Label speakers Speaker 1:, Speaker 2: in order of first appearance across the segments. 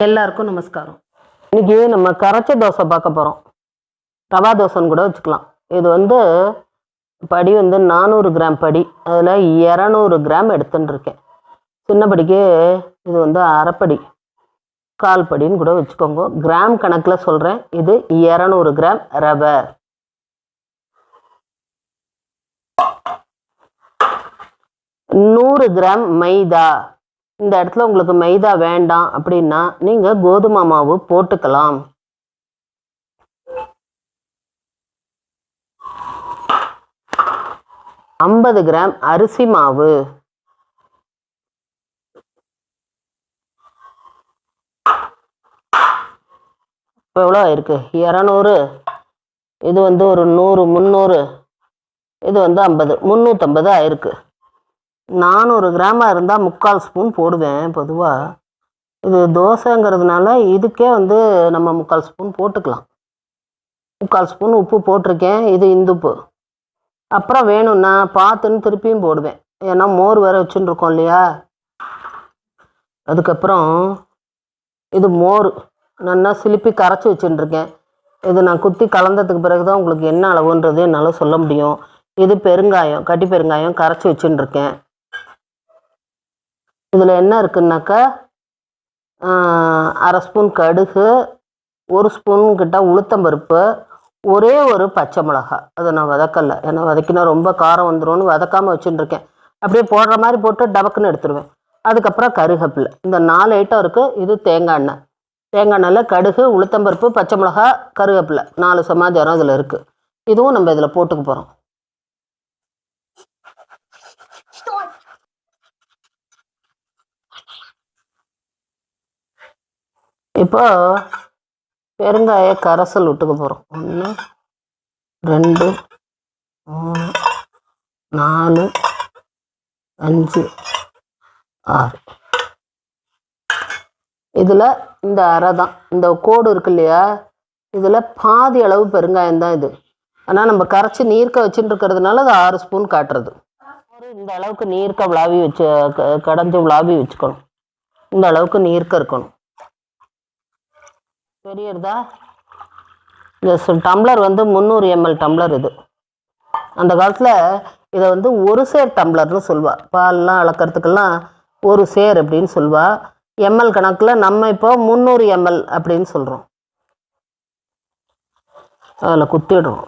Speaker 1: எல்லாருக்கும் நமஸ்காரம். இன்னைக்கு நம்ம கரைச்ச தோசை பார்க்க போகிறோம். ரவா தோசைன்னு கூட வச்சுக்கலாம். இது படி 400 கிராம் படி, அதில் 200 கிராம் எடுத்துன்னு இருக்கேன். சின்ன படிக்கு இது அரைப்படி, கால் படின்னு கூட வச்சுக்கோங்க. கிராம் கணக்கில் சொல்கிறேன். இது 200 கிராம் ரவை. நூறு கிராம் மைதா. இந்த இடத்துல உங்களுக்கு மைதா வேண்டாம் அப்படின்னா நீங்கள் கோதுமை மாவு போட்டுக்கலாம். ஐம்பது கிராம் அரிசி மாவு. இப்போ எவ்வளோ ஆயிருக்கு? 200. இது ஒரு 100, 300. இது 50, 350 ஆயிருக்கு. 400 கிராமாக இருந்தால் 3/4 ஸ்பூன் போடுவேன் பொதுவாக. இது தோசைங்கிறதுனால இதுக்கே நம்ம 3/4 ஸ்பூன் போட்டுக்கலாம். 3/4 ஸ்பூன் உப்பு போட்டிருக்கேன். இது இந்துப்பு. அப்புறம் வேணும்னா பார்த்துன்னு திருப்பியும் போடுவேன். ஏன்னா மோர் வேற வச்சுன்னு இருக்கோம் இல்லையா. அதுக்கப்புறம் இது மோர் நல்லா சிலிப்பி கரைச்சி வச்சுட்டுருக்கேன். இது நான் குத்தி கலந்ததுக்கு பிறகு தான் உங்களுக்கு என்ன அளவுன்றது என்னால் சொல்ல முடியும். இது பெருங்காயம், கட்டி பெருங்காயம் கரைச்சி வச்சுட்டுருக்கேன். இதில் என்ன இருக்குன்னாக்கா, அரை ஸ்பூன் கடுகு, 1 ஸ்பூன் கிட்ட உளுத்தம்பருப்பு, ஒரே ஒரு பச்சை மிளகா. அதை நான் வதக்கலை, ஏன்னா வதக்கினா ரொம்ப காரம் வந்துடும்னு வதக்காமல் வச்சுட்டுருக்கேன். அப்படியே போடுற மாதிரி போட்டு டபக்குன்னு எடுத்துருவேன். அதுக்கப்புறம் கருகப்பில்லை. இந்த 4 ஐட்டம் இருக்குது. இது தேங்காய் எண்ணெய். தேங்காய் எண்ணெயில் கடுகு, உளுத்தம்பருப்பு, பச்சை மிளகா, கருகப்பில்லை 4 சமாச்சாரம் இதில் இருக்குது. இதுவும் நம்ம இதில் போட்டுக்க போகிறோம். இப்போ பெருங்காய கரைசல் விட்டுக்க போகிறோம். 1, 2, 3, 4, 5, 6. இதில் இந்த அரை தான், இந்த கோடு இருக்கு இல்லையா, இதில் பாதி அளவு பெருங்காயம் தான் இது. ஆனால் நம்ம கரைச்சி நீர்க்க வச்சுட்டு இருக்கிறதுனால அது 6 ஸ்பூன் காட்டுறது. இந்த அளவுக்கு நீர்க்க விளாவி வச்சு கடைஞ்சி விளாவி வச்சுக்கணும். இந்த அளவுக்கு நீர்க்க இருக்கணும். பெரியதா? இந்த டம்ளர் 300 ml டம்ளர் இது. அந்த காலத்தில் இதை ஒரு சேர் டம்ளர்னு சொல்லுவாள். பால்லாம் அளக்கிறதுக்கெல்லாம் ஒரு சேர் அப்படின்னு சொல்லுவாள். எம்எல் கணக்கில் நம்ம இப்போ 300 ml அப்படின்னு சொல்கிறோம். அதில் குத்திடுறோம்.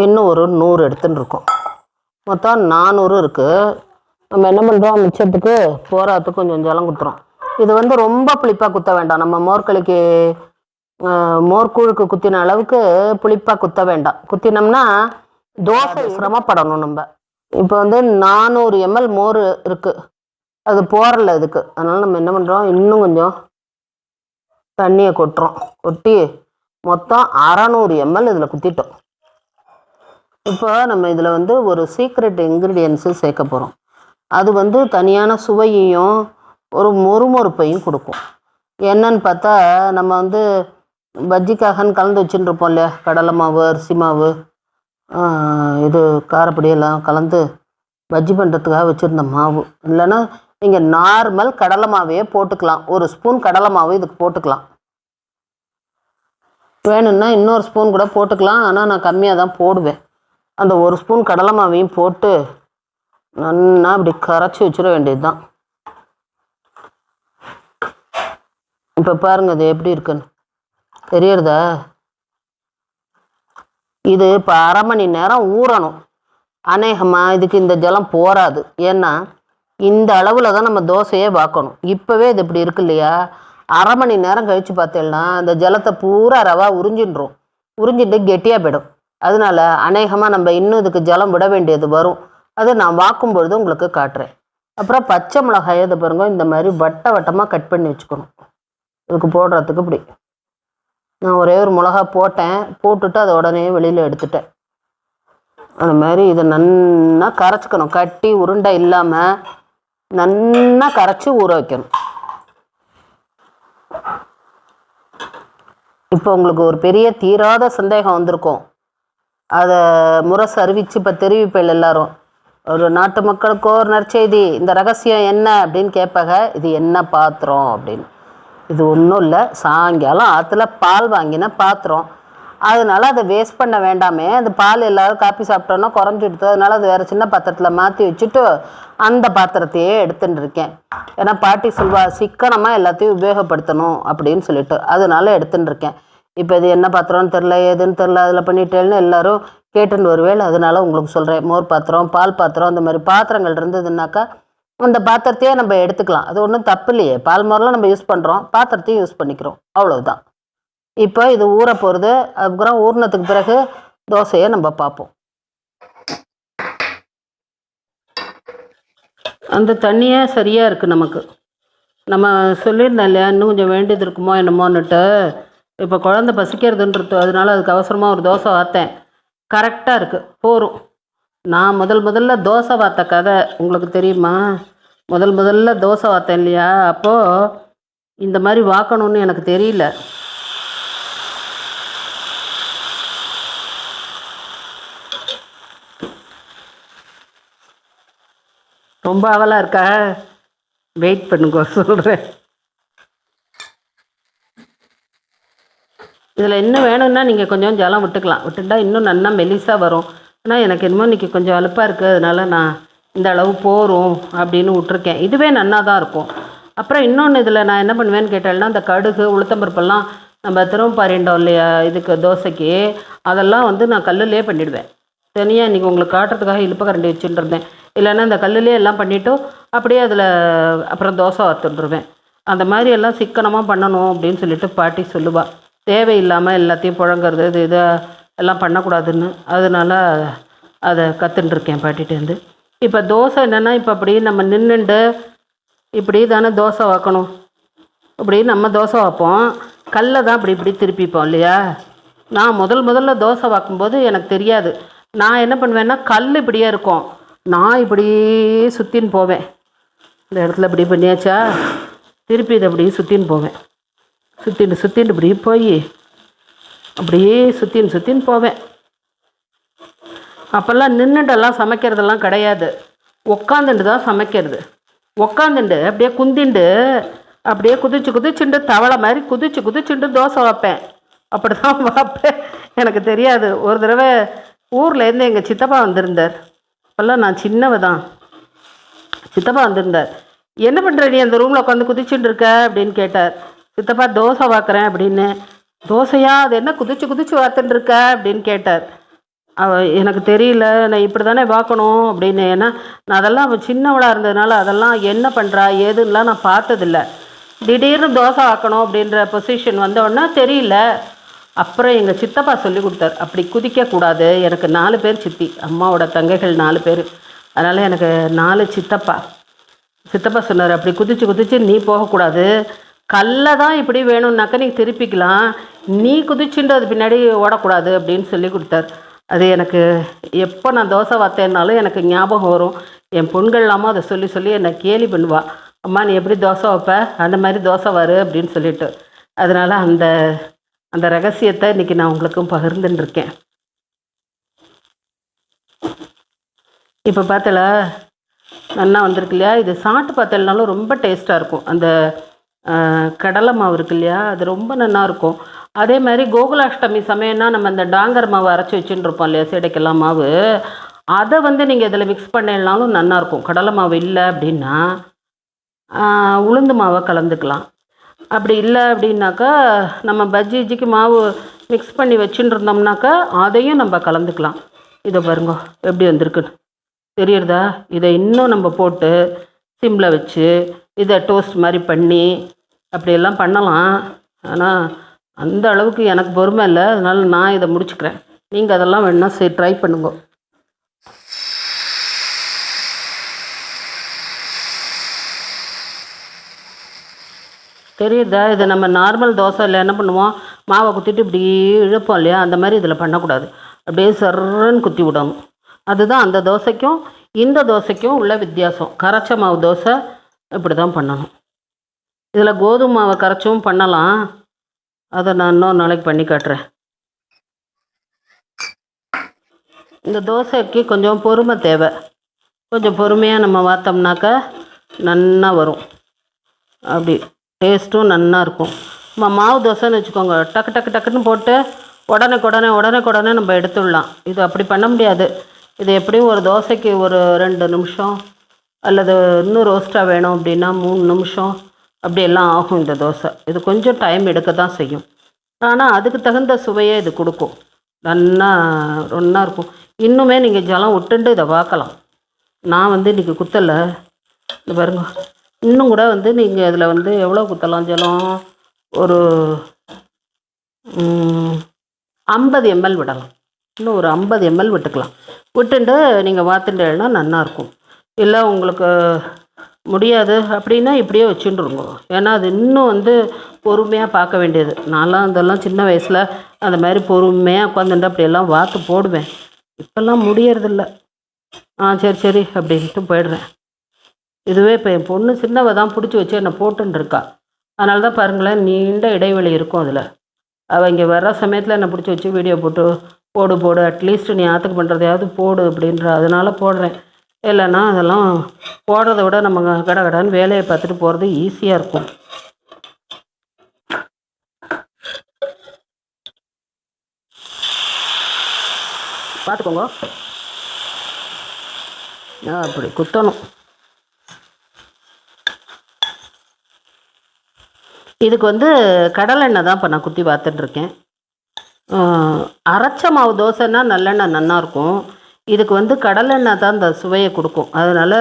Speaker 1: இன்னும் ஒரு 100 எடுத்துன்னு இருக்கோம். மொத்தம் 400 இருக்குது. நம்ம என்ன பண்ணுறோம், மிச்சத்துக்கு போராத்துக்கு கொஞ்சம் ஜலம் குத்துறோம். இது ரொம்ப புளிப்பாக குத்த வேண்டாம். நம்ம மோர்களிக்கு மோர்கூழுக்கு குத்தின அளவுக்கு புளிப்பாக குத்த வேண்டாம். குத்தினோம்னா தோசை சிரமப்படணும் நம்ம. இப்போ 400 ml மோர் இருக்குது. அது போரல இதுக்கு. அதனால் நம்ம என்ன பண்ணுறோம், இன்னும் கொஞ்சம் தண்ணியை கொட்டுறோம். கொட்டி மொத்தம் 600 ml இதில் குத்திட்டோம். இப்போ நம்ம இதில் ஒரு சீக்ரெட் இன்க்ரீடியன்ஸு சேர்க்க போகிறோம். அது தனியான சுவையையும் ஒரு மொறுமொறுப்பையும் கொடுக்கும். என்னன்னு பார்த்தா, நம்ம பஜ்ஜிக்காகன்னு கலந்து வச்சுட்டு இருப்போம் இல்லையா, கடலை மாவு, அரிசி மாவு, இது காரப்பொடியெல்லாம் கலந்து பஜ்ஜி பண்ணுறதுக்காக வச்சுருந்த மாவு. இல்லைன்னா நீங்கள் நார்மல் கடலை மாவையே போட்டுக்கலாம். 1 ஸ்பூன் கடலை மாவு இதுக்கு போட்டுக்கலாம். வேணும்னா இன்னொரு ஸ்பூன் கூட போட்டுக்கலாம். ஆனால் நான் கம்மியாக தான் போடுவேன். அந்த 1 ஸ்பூன் கடலை மாவையும் போட்டு நல்லா அப்படி கரைச்சி வச்சிட வேண்டியது தான். இப்போ பாருங்கள் இது எப்படி இருக்குன்னு தெரியறதா? இது இப்போ அரை மணி நேரம் ஊறணும். அநேகமாக இதுக்கு இந்த ஜலம் போராது. ஏன்னா இந்த அளவில் தான் நம்ம தோசையே வாக்கணும். இப்போவே இது இப்படி இருக்கு இல்லையா, அரை மணி நேரம் கழித்து பார்த்தேன்னா அந்த ஜலத்தை பூரா ரவா உறிஞ்சின்றோம். உறிஞ்சிட்டு கெட்டியாக போயிடும். அதனால அநேகமாக நம்ம இன்னும் இதுக்கு ஜலம் விட வேண்டியது வரும். அது நான் வாக்கும் பொழுது உங்களுக்கு காட்டுறேன். அப்புறம் பச்சை மிளகாயை இதை பாருங்க, இந்த மாதிரி வட்டமாக கட் பண்ணி வச்சுக்கணும். இதுக்கு போடுறதுக்கு இப்படி நான் ஒரே ஒரு மிளகா போட்டேன். போட்டுட்டு அதை உடனே வெளியில் எடுத்துட்டேன். அந்த மாதிரி இதை நன்னா கரைச்சிக்கணும். கட்டி உருண்டை இல்லாமல் நன்னா கரைச்சி ஊற வைக்கணும். இப்போ உங்களுக்கு ஒரு பெரிய தீராத சந்தேகம் வந்திருக்கும். அதை முறை சர்விச்சு இப்போ தெரிவிப்பேன் எல்லாரும். ஒரு நாட்டு மக்களுக்கோ ஒரு நற்செய்தி, இந்த ரகசியம் என்ன அப்படின்னு கேட்பாங்க. இது என்ன பாத்திரம் அப்படின்னு. இது ஒன்றும் இல்லை, சாயங்காலம் ஆற்றுல பால் வாங்கின பாத்திரம். அதனால அதை வேஸ்ட் பண்ண வேண்டாமே, அந்த பால் எல்லோரும் காப்பி சாப்பிட்டோன்னா குறைஞ்சிடுது. அதனால அது வேறு சின்ன பாத்திரத்தில் மாற்றி வச்சுட்டு அந்த பாத்திரத்தையே எடுத்துட்டு இருக்கேன். ஏன்னா பாட்டி சொல்வா சிக்கனமாக எல்லாத்தையும் உபயோகப்படுத்தணும் அப்படின்னு சொல்லிட்டு, அதனால எடுத்துட்டு இருக்கேன். இப்போ இது என்ன பாத்திரம்னு தெரில, ஏதுன்னு தெரில, அதில் பண்ணிட்டேன்னு எல்லோரும் கேட்டுன்னு வருவேன். அதனால உங்களுக்கு சொல்கிறேன், மோர் பாத்திரம், பால் பாத்திரம், அந்த மாதிரி பாத்திரங்கள் இருந்ததுன்னாக்கா அந்த பாத்திரத்தையே நம்ம எடுத்துக்கலாம். அது ஒன்றும் தப்பு இல்லையே. பால் மோரெலாம் நம்ம யூஸ் பண்ணுறோம், பாத்திரத்தையும் யூஸ் பண்ணிக்கிறோம், அவ்வளவுதான். இப்போ இது ஊற போகிறது. அதுக்கப்புறம் ஊறினதுக்கு பிறகு தோசையை நம்ம பார்ப்போம். அந்த தண்ணியே சரியாக இருக்குது நமக்கு. நம்ம சொல்லியிருந்தோம் இல்லையா, இன்னும் கொஞ்சம் வேண்டியது இருக்குமோ என்னமோன்னுட்டு. இப்போ குழந்தை பசிக்கிறதுன்றது, அதனால அதுக்கு அவசரமாக ஒரு தோசை வார்த்தேன். கரெக்டாக இருக்குது, போரும். நான் முதல்ல தோசை வார்த்த கதை உங்களுக்கு தெரியுமா? முதல்ல தோசை வார்த்தேன் இல்லையா, அப்போது இந்த மாதிரி வாக்கணும்னு எனக்கு தெரியல. ரொம்ப அவலாக இருக்கா? வெயிட் பண்ணுங்க, சொல்கிறேன். இதில் இன்னும் வேணும்னா நீங்கள் கொஞ்சம் ஜலம் விட்டுக்கலாம். விட்டுட்டா இன்னும் நல்லா மெலிசாக வரும். ஆனால் எனக்கு என்னமோ இன்றைக்கி கொஞ்சம் அலுப்பாக இருக்குது, அதனால் நான் இந்த அளவு போரும் அப்படின்னு விட்ருக்கேன். இதுவே நன்னா தான் இருக்கும். அப்புறம் இன்னொன்று இதில் நான் என்ன பண்ணுவேன்னு கேட்டேன்னா, இந்த கடுகு உளுத்தம்பருப்பெல்லாம் நம்ம திரும்ப இல்லையா இதுக்கு தோசைக்கு, அதெல்லாம் வந்து நான் கல்லுலேயே பண்ணிவிடுவேன். தனியாக இன்றைக்கி உங்களுக்கு காட்டுறதுக்காக இழுப்ப கரண்டி வச்சுட்டு இருந்தேன். இல்லைன்னா இந்த கல்லுலேயே எல்லாம் பண்ணிவிட்டு அப்படியே அதில் அப்புறம் தோசை வார்த்துட்டுருவேன். அந்த மாதிரி எல்லாம் சிக்கனமாக பண்ணணும் அப்படின்னு சொல்லிட்டு பாட்டி சொல்லுவாள். தேவையில்லாமல் எல்லாத்தையும் புழங்கிறது இது இதை எல்லாம் பண்ணக்கூடாதுன்னு. அதனால அதை கற்றுட்டுருக்கேன் பாட்டிகிட்டேருந்து. இப்போ தோசை என்னென்னா, இப்போ அப்படி நம்ம நின்றுண்டு இப்படி தானே தோசை வாக்கணும். இப்படி நம்ம தோசை வைப்போம், கல்லை தான் இப்படி திருப்பிப்போம் இல்லையா. நான் முதல்ல தோசை வாக்கும்போது எனக்கு தெரியாது. நான் என்ன பண்ணுவேன்னா, கல் இப்படியே இருக்கும், நான் இப்படி சுற்றின்னு போவேன். இந்த இடத்துல இப்படி பண்ணியாச்சா, திருப்பி இதை அப்படி சுற்றின்னு போவேன். சுற்றின்னு இப்படி போய் அப்படியே சுற்றின்னு போவேன். அப்போல்லாம் நின்றுட்டெல்லாம் சமைக்கிறதெல்லாம் கிடையாது, உக்காந்துட்டு தான் சமைக்கிறது. உக்காந்துண்டு அப்படியே குந்திண்டு அப்படியே குதிச்சுண்டு தவளை மாதிரி குதிச்சுண்டு தோசை வைப்பேன். அப்படி தான் வைப்பேன். எனக்கு தெரியாது. ஒரு தடவை ஊர்லேருந்து எங்கள் சித்தப்பா வந்திருந்தார். அப்போல்லாம் நான் சின்னவ தான். சித்தப்பா வந்திருந்தார். என்ன பண்ணுற நீ அந்த ரூமில் உட்காந்து குதிச்சுட்டு இருக்க அப்படின்னு கேட்டார். சித்தப்பா தோசை வாக்குறேன் அப்படின்னு. தோசையா, அது என்ன குதிச்சு வாத்துட்டு இருக்க அப்படின்னு கேட்டார். எனக்கு தெரியல, நான் இப்படி தானே வாக்கணும் அப்படின்னு. ஏன்னா நான் அதெல்லாம் சின்னவளாக இருந்ததுனால அதெல்லாம் என்ன பண்ணுறா ஏதுன்னெலாம் நான் பார்த்ததில்ல. திடீர்னு தோசை வாக்கணும் அப்படின்ற பொசிஷன் வந்தோடனே தெரியல. அப்புறம் எங்கள் சித்தப்பா சொல்லி கொடுத்தார், அப்படி குதிக்கக்கூடாது. எனக்கு 4 பேர் சித்தி, அம்மாவோட தங்கைகள் 4 பேர். அதனால் எனக்கு 4 சித்தப்பா. சித்தப்பா சொன்னார், அப்படி குதிச்சு நீ போகக்கூடாது, கல்லை தான் இப்படி வேணும்னாக்கா நீ திருப்பிக்கலாம், நீ குதிச்சுட்டு அது பின்னாடி ஓடக்கூடாது அப்படின்னு சொல்லி கொடுத்தார். அது எனக்கு எப்போ நான் தோசை வார்த்தேன்னாலும் எனக்கு ஞாபகம் வரும். என் பொண்கள் இல்லாமல் அதை சொல்லி என்னை கேலி பண்ணுவாள். அம்மா நீ எப்படி தோசை வைப்ப, அந்த மாதிரி தோசை வரு அப்படின்னு சொல்லிட்டு. அதனால் அந்த ரகசியத்தை இன்றைக்கி நான் உங்களுக்கும் பகிர்ந்துன்னு இருக்கேன். இப்போ பார்த்தல நல்லா வந்திருக்கு இல்லையா. இது சாப்பிட்டு பார்த்தலனாலும் ரொம்ப டேஸ்ட்டாக இருக்கும். அந்த கடலை மாவு இருக்கு இல்லையா, அது ரொம்ப நல்லா இருக்கும். அதே மாதிரி கோகுலாஷ்டமி சமயம்னா நம்ம அந்த டாங்கர் மாவு அரைச்சி வச்சுட்டு இருப்போம் இல்லையா, சீடைக்கெல்லாம் மாவு, அதை வந்து நீங்கள் இதில் மிக்ஸ் பண்ணினாலும் நல்லாயிருக்கும். கடலை மாவு இல்லை அப்படின்னா உளுந்து மாவை கலந்துக்கலாம். அப்படி இல்லை அப்படின்னாக்கா நம்ம பஜ்ஜிக்கு மாவு மிக்ஸ் பண்ணி வச்சுட்டு இருந்தோம்னாக்கா அதையும் நம்ம கலந்துக்கலாம். இதை பாருங்க எப்படி வந்திருக்குன்னு தெரியுறதா. இதை இன்னும் நம்ம போட்டு சிம்மில் வச்சு இதை டோஸ்ட் மாதிரி பண்ணி அப்படியெல்லாம் பண்ணலாம். ஆனால் அந்த அளவுக்கு எனக்கு பொறுமை இல்லை, அதனால் நான் இதை முடிச்சுக்கிறேன். நீங்கள் அதெல்லாம் வேணால் ட்ரை பண்ணுங்க. தெரியுதா. இது நம்ம நார்மல் தோசை இல்லை என்ன பண்ணுவோம், மாவை குத்திட்டு இப்படி இழுப்போம் இல்லையா, அந்த மாதிரி இதில் பண்ணக்கூடாது. அப்படியே சர்றன்னு குத்தி விடணும். அதுதான் அந்த தோசைக்கும் இந்த தோசைக்கும் உள்ள வித்தியாசம். கரைச்ச மாவு தோசை இப்படி தான் பண்ணணும். இதில் கோதுமை மாவை கரைச்சும் பண்ணலாம், அதை நான் இன்னொரு நாளைக்கு பண்ணி காட்டுறேன். இந்த தோசைக்கு கொஞ்சம் பொறுமை தேவை. கொஞ்சம் பொறுமையாக நம்ம வார்த்தோம்னாக்கா நன்னா வரும். அப்படி டேஸ்ட்டும் நன்னா இருக்கும். மாவு தோசைன்னு வச்சுக்கோங்க, டக்கு டக்கு டக்குன்னு போட்டு உடனே நம்ம எடுத்துடலாம். இது அப்படி பண்ண முடியாது. இது எப்படியும் ஒரு தோசைக்கு ஒரு 2 நிமிஷம் அல்லது இன்னும் ரோஸ்ட்டாக வேணும் அப்படின்னா 3 நிமிஷம் அப்படியெல்லாம் ஆகும் இந்த தோசை. இது கொஞ்சம் டைம் எடுக்க தான் செய்யும். ஆனால் அதுக்கு தகுந்த சுவையை இது கொடுக்கும். நன்னா இருக்கும். இன்னுமே நீங்கள் ஜலம் விட்டுண்டு இதை பார்க்கலாம். நான் இன்றைக்கி குத்தலை, இந்த பாருங்க. இன்னும் கூட நீங்கள் இதில் எவ்வளோ குத்தலாம் ஜலம்? ஒரு 50 ml விடலாம். இன்னும் ஒரு 50 ml விட்டுக்கலாம். விட்டுண்டு நீங்கள் வாத்துட்டேன்னா நல்லாயிருக்கும். இல்லை உங்களுக்கு முடியாது அப்படின்னா இப்படியே வச்சுட்டுருங்க. ஏன்னா அது இன்னும் பொறுமையாக பார்க்க வேண்டியது. நான்லாம் அதெல்லாம் சின்ன வயசில் அந்த மாதிரி பொறுமையாக உட்காந்துட்டு அப்படியெல்லாம் வாத்து போடுவேன். இப்போல்லாம் முடியறதில்ல. சரி அப்படின்ட்டு போயிடுறேன். இதுவே இப்போ என் பொண்ணு சின்னவ தான் பிடிச்சி வச்சு என்னை போட்டுருக்கா. அதனால தான் பாருங்களேன், நீண்ட இடைவெளி இருக்கும் அதில். அவள் இங்கே வர்ற சமயத்தில் என்னை பிடிச்சி வச்சு வீடியோ போடு அட்லீஸ்ட் நீ ஆற்றுக்கு பண்ணுறதையாவது போடு அப்படின்ற அதனால் போடுறேன். இல்லைன்னா அதெல்லாம் போடுறத விட நம்ம கடன்னு வேலையை பார்த்துட்டு போகிறது ஈஸியாக இருக்கும். பார்த்துக்கோங்க, அப்படி குத்தணும். இதுக்கு கடலெண்ணெய் தான் இப்போ நான் குத்தி பார்த்துட்ருக்கேன். அரைச்ச மாவு தோசைன்னா நல்லெண்ணெய் நல்லாயிருக்கும். இதுக்கு கடலெண்ணெய் தான் இந்த சுவையை கொடுக்கும். அதனால்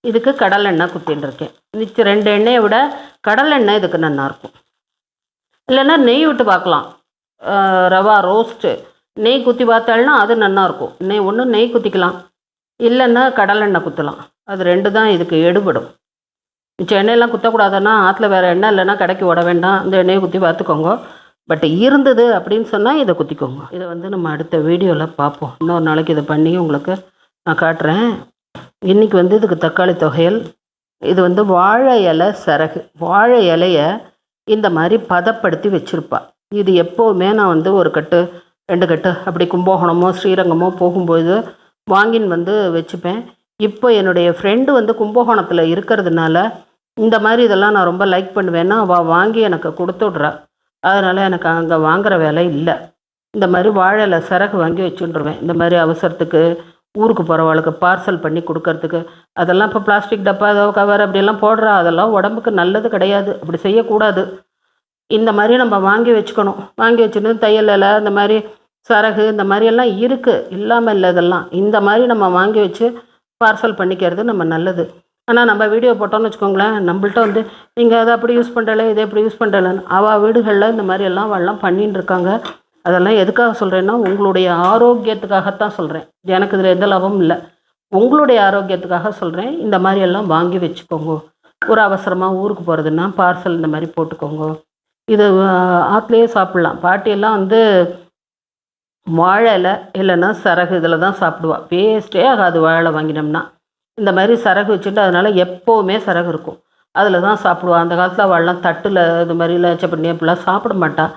Speaker 1: இதுக்கு கடலெண்ணெய் குத்தின்ட்டுருக்கேன். மிச்சம் 2 எண்ணெயை விட கடலெண்ணெய் இதுக்கு நல்லாயிருக்கும். இல்லைன்னா நெய் விட்டு பார்க்கலாம். ரவா ரோஸ்ட்டு நெய் குத்தி பார்த்தாள்னா அது நல்லாயிருக்கும். நெய் குத்திக்கலாம், இல்லைன்னா கடலெண்ணெய் குத்தலாம். அது 2 தான் இதுக்கு எடுபடும். மிச்சம் எண்ணெயெல்லாம் குத்தக்கூடாதுன்னா ஆற்றுல வேறு எண்ணெய் இல்லைன்னா கடைக்கு விட வேண்டாம். இந்த எண்ணெயை குத்தி பார்த்துக்கோங்க. பட் இருந்தது அப்படின்னு சொன்னால் இதை குத்திக்கோங்க. இதை நம்ம அடுத்த வீடியோவில் பார்ப்போம். இன்னொரு நாளைக்கு இதை பண்ணி உங்களுக்கு நான் காட்டுறேன். இன்றைக்கி இதுக்கு தக்காளி தொகையல். இது வாழை இலை சரகு. வாழை இலையை இந்த மாதிரி பதப்படுத்தி வச்சுருப்பா. இது எப்போவுமே நான் ஒரு கட்டு 2 கட்டு அப்படி கும்பகோணமோ ஸ்ரீரங்கமோ போகும்போது வாங்கின்னு வச்சுப்பேன். இப்போ என்னுடைய ஃப்ரெண்டு கும்பகோணத்தில் இருக்கிறதுனால இந்த மாதிரி இதெல்லாம் நான் ரொம்ப லைக் பண்ணுவேன்னா அவள் வாங்கி எனக்கு கொடுத்துட்றா. அதனால் எனக்கு அங்கே வாங்குகிற வேலை இல்லை. இந்த மாதிரி வாழை இலை சரகு வாங்கி வச்சுட்டுருவேன். இந்த மாதிரி அவசரத்துக்கு ஊருக்கு போகிறவாளுக்கு பார்சல் பண்ணி கொடுக்கறதுக்கு. அதெல்லாம் இப்போ பிளாஸ்டிக் டப்பா ஏதோ கவர் அப்படியெல்லாம் போடுறா. அதெல்லாம் உடம்புக்கு நல்லது கிடையாது. அப்படி செய்யக்கூடாது. இந்த மாதிரி நம்ம வாங்கி வச்சுக்கணும். வாங்கி வச்சுட்டு தையல் இலை இந்த மாதிரி சரகு இந்த மாதிரியெல்லாம் இருக்குது, இல்லாமல் இல்லை. இதெல்லாம் இந்த மாதிரி நம்ம வாங்கி வச்சு பார்சல் பண்ணிக்கிறது நம்ம நல்லது. ஆனால் நம்ம வீடியோ போட்டோம்னு வச்சுக்கோங்களேன், நம்மள்ட்ட நீங்கள் அதை அப்படி யூஸ் பண்ணுறல இதை எப்படி யூஸ் பண்ணுறலன்னு அவள் வீடுகளில் இந்த மாதிரி எல்லாம் பண்ணின்னு இருக்காங்க. அதெல்லாம் எதுக்காக சொல்கிறேன்னா உங்களுடைய ஆரோக்கியத்துக்காகத்தான் சொல்கிறேன். எனக்கு இதில் எந்த லாபமும் இல்லை. உங்களுடைய ஆரோக்கியத்துக்காக சொல்கிறேன். இந்த மாதிரியெல்லாம் வாங்கி வச்சுக்கோங்க. ஒரு அவசரமாக ஊருக்கு போகிறதுன்னா பார்சல் இந்த மாதிரி போட்டுக்கோங்க. இது ஆற்றுலேயே சாப்பிட்லாம். பாட்டியெல்லாம் வாழை இலை இல்லைன்னா சரகு இதில் தான் சாப்பிடுவாள். வேஸ்ட்டே ஆகாது வாழை வாங்கினோம்னா. இந்த மாதிரி சரகு வச்சுட்டு அதனால் எப்போவுமே சரகு இருக்கும். அதில் தான் சாப்பிடுவாள். அந்த காலத்தில் வாழலாம் தட்டில் இது மாதிரி லச்ச பண்ணி அப்படிலாம் சாப்பிட மாட்டாள்.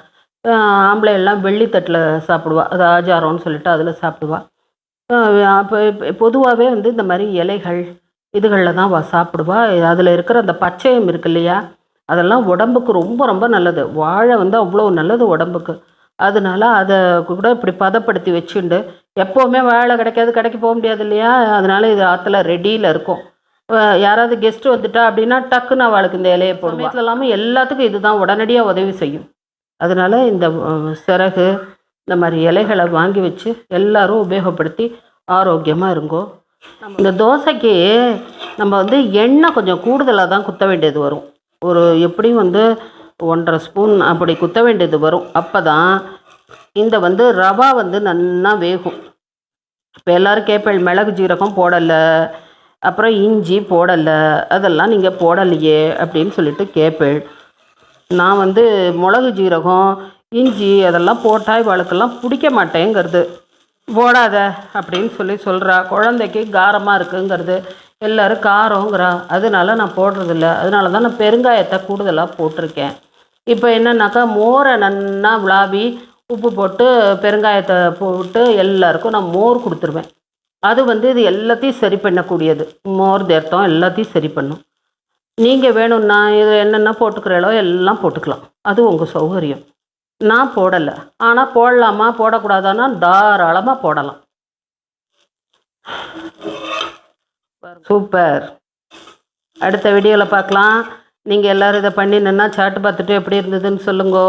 Speaker 1: ஆம்பளை எல்லாம் வெள்ளி தட்டில் சாப்பிடுவாள். அது ஆச்சாரம்னு சொல்லிட்டு அதில் சாப்பிடுவாள். அப்போ பொதுவாகவே இந்த மாதிரி இலைகள் இதுகளில் தான் சாப்பிடுவாள். அதில் இருக்கிற அந்த பச்சையம் இருக்கு இல்லையா, அதெல்லாம் உடம்புக்கு ரொம்ப ரொம்ப நல்லது. வாழை அவ்வளோ நல்லது உடம்புக்கு. அதனால அதை கூட இப்படி பதப்படுத்தி வச்சுண்டு எப்போவுமே வாழை கிடைக்காது, கடைக்கு போக முடியாது இல்லையா. அதனால இது ஆற்றுல ரெடியில் இருக்கும். யாராவது கெஸ்ட்டு வந்துட்டா அப்படின்னா டக்குன்னு அவளுக்கு இந்த இலையை போடும். வீட்டில் இல்லாமல் எல்லாத்துக்கும் இதுதான் உடனடியாக உதவி செய்யும். அதனால் இந்த சிறகு இந்த மாதிரி இலைகளை வாங்கி வச்சு எல்லோரும் உபயோகப்படுத்தி ஆரோக்கியமாக இருங்கோ. இந்த தோசைக்கு நம்ம எண்ணெய் கொஞ்சம் கூடுதலாக தான் குத்த வேண்டியது வரும். ஒரு எப்படியும் 1.5 ஸ்பூன் அப்படி குத்த வேண்டியது வரும். அப்போ தான் இந்த ரவா நல்லா வேகும். இப்போ எல்லோரும் கேட்பேள், மிளகு ஜீரகம் போடலை, அப்புறம் இஞ்சி போடலை, அதெல்லாம் நீங்கள் போடலையே அப்படின்னு சொல்லிட்டு கேட்பேள். நான் மிளகு ஜீரகம் இஞ்சி அதெல்லாம் போட்டால் இவளுக்கெல்லாம் பிடிக்க மாட்டேங்கிறது. போடாத அப்படின்னு சொல்கிறா. குழந்தைக்கு காரமாக இருக்குங்கிறது, எல்லோரும் காரங்கிறா. அதனால நான் போடுறதில்ல. அதனால தான் நான் பெருங்காயத்தை கூடுதலாக போட்டிருக்கேன். இப்போ என்னன்னாக்கா மோரை நல்லா விளாவி உப்பு போட்டு பெருங்காயத்தை போட்டு எல்லாருக்கும் நான் மோர் கொடுத்துருவேன். அது வந்து இது எல்லாத்தையும் சரி பண்ணக்கூடியது. மோர் தேர்த்தம் எல்லாத்தையும் சரி பண்ணும். நீங்கள் வேணும்னா இது என்னென்ன போட்டுக்கிறீங்களோ எல்லாம் போட்டுக்கலாம், அது உங்கள் சௌகரியம். நான் போடலை, ஆனால் போடலாமா போடக்கூடாதான்னா தாராளமாக போடலாம். சூப்பர். அடுத்த வீடியோவில் பார்க்கலாம். நீங்கள் எல்லோரும் இதை பண்ணினா சாப்பிட்டு பார்த்துட்டு எப்படி இருந்ததுன்னு சொல்லுங்க.